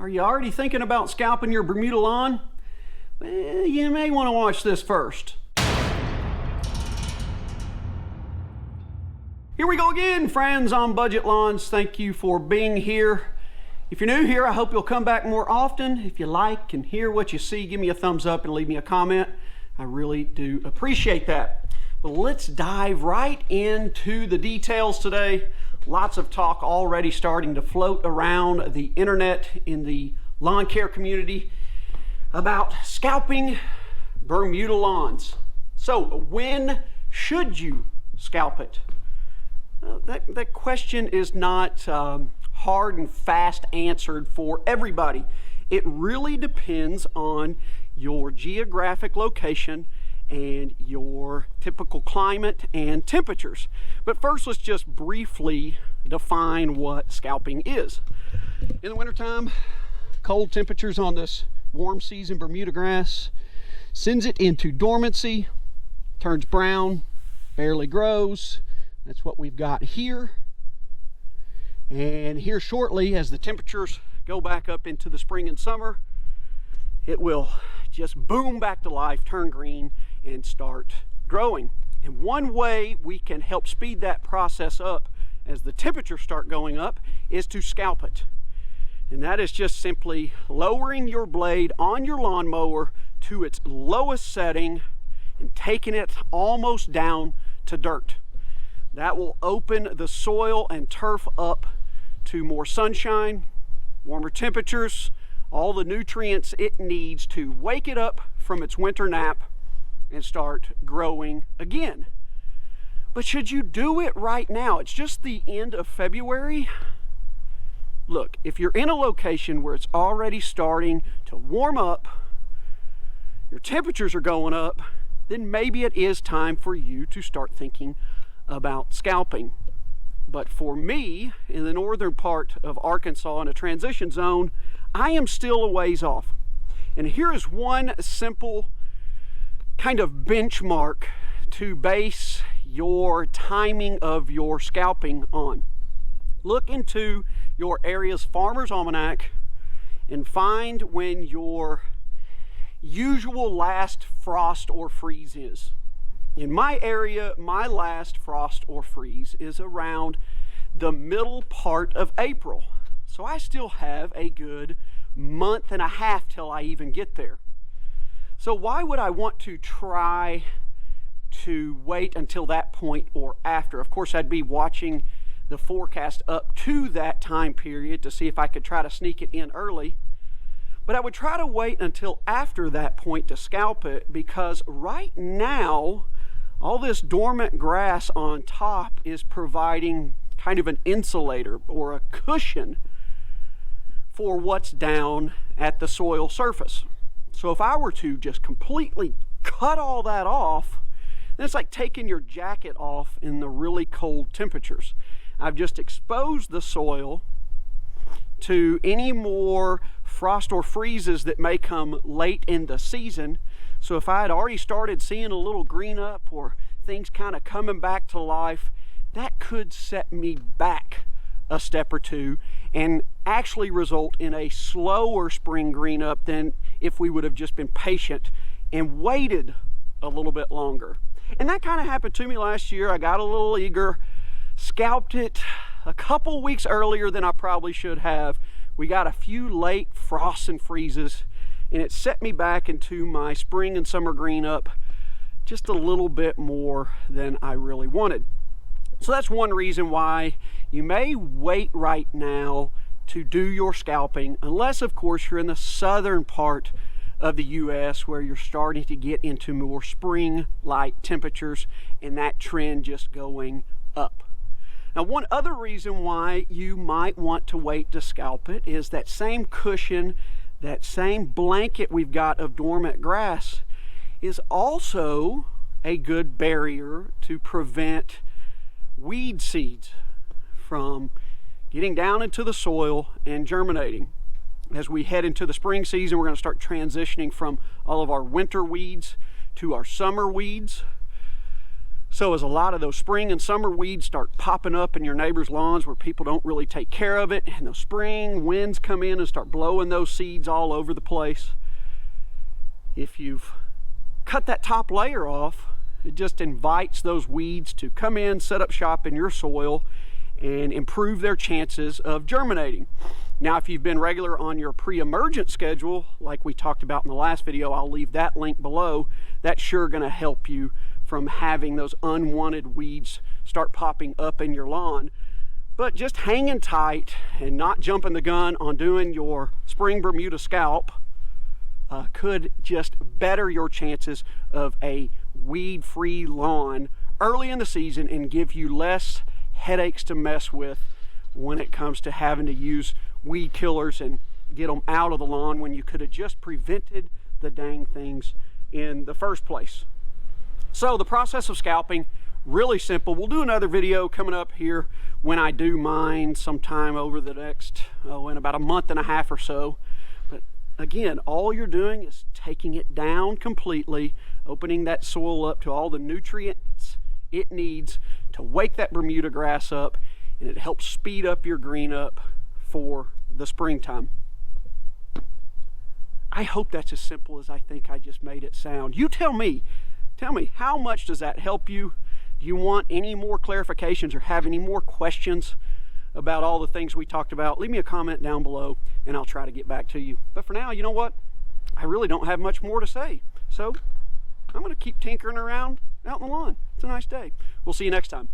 Are you already thinking about scalping your Bermuda lawn? Well, you may want to watch this first. Here we go again, friends on Budget Lawns. Thank you for being here. If you're new here, I hope you'll come back more often. If you like and hear what you see, give me a thumbs up and leave me a comment. I really do appreciate that. But let's dive right into the details today. Lots of talk already starting to float around the internet in the lawn care community about scalping Bermuda lawns. So when should you scalp it? That question is not hard and fast answered for everybody. It really depends on your geographic location and your typical climate and temperatures. But first, let's just briefly define what scalping is. In the wintertime, cold temperatures on this warm season Bermuda grass sends it into dormancy, turns brown, barely grows. That's what we've got here. And here shortly, as the temperatures go back up into the spring and summer, it will just boom back to life, turn green, and start growing. And one way we can help speed that process up as the temperatures start going up is to scalp it. And that is just simply lowering your blade on your lawnmower to its lowest setting and taking it almost down to dirt. That will open the soil and turf up to more sunshine, warmer temperatures, all the nutrients it needs to wake it up from its winter nap and start growing again. But should you do it right now? It's just the end of February. Look, if you're in a location where it's already starting to warm up, your temperatures are going up, then maybe it is time for you to start thinking about scalping. But for me, in the northern part of Arkansas in a transition zone, I am still a ways off. And here is one simple kind of benchmark to base your timing of your scalping on. Look into your area's Farmer's Almanac and find when your usual last frost or freeze is. In my area, my last frost or freeze is around the middle part of April. So I still have a good month and a half till I even get there. So why would I want to try to wait until that point or after? Of course, I'd be watching the forecast up to that time period to see if I could try to sneak it in early. But I would try to wait until after that point to scalp it, because right now, all this dormant grass on top is providing kind of an insulator or a cushion for what's down at the soil surface. So if I were to just completely cut all that off, then it's like taking your jacket off in the really cold temperatures. I've just exposed the soil to any more frost or freezes that may come late in the season. So if I had already started seeing a little green up or things kind of coming back to life, that could set me back a step or two and actually result in a slower spring green up than if we would have just been patient and waited a little bit longer. And that kind of happened to me last year. I got a little eager, scalped it a couple weeks earlier than I probably should have. We got a few late frosts and freezes, and it set me back into my spring and summer green up just a little bit more than I really wanted. So that's one reason why you may wait right now to do your scalping, unless of course you're in the southern part of the US where you're starting to get into more spring light temperatures and that trend just going up. Now, one other reason why you might want to wait to scalp it is that same cushion, that same blanket we've got of dormant grass is also a good barrier to prevent weed seeds from getting down into the soil and germinating. As we head into the spring season, we're going to start transitioning from all of our winter weeds to our summer weeds. So as a lot of those spring and summer weeds start popping up in your neighbor's lawns where people don't really take care of it, and those spring winds come in and start blowing those seeds all over the place, if you've cut that top layer off, it just invites those weeds to come in, set up shop in your soil, and improve their chances of germinating. Now, if you've been regular on your pre-emergent schedule, like we talked about in the last video, I'll leave that link below. That's sure going to help you from having those unwanted weeds start popping up in your lawn. But just hanging tight and not jumping the gun on doing your spring Bermuda scalp could just better your chances of a weed-free lawn early in the season and give you less headaches to mess with when it comes to having to use weed killers and get them out of the lawn when you could have just prevented the dang things in the first place. So the process of scalping, really simple. We'll do another video coming up here when I do mine sometime over the next, in about a month and a half or so. But again, all you're doing is taking it down completely, opening that soil up to all the nutrients it needs to wake that Bermuda grass up, and it helps speed up your green up for the springtime. I hope that's as simple as I think I just made it sound. You tell me, how much does that help you? Do you want any more clarifications or have any more questions about all the things we talked about? Leave me a comment down below and I'll try to get back to you. But for now, you know what? I really don't have much more to say. So I'm going to keep tinkering around out in the lawn. It's a nice day. We'll see you next time.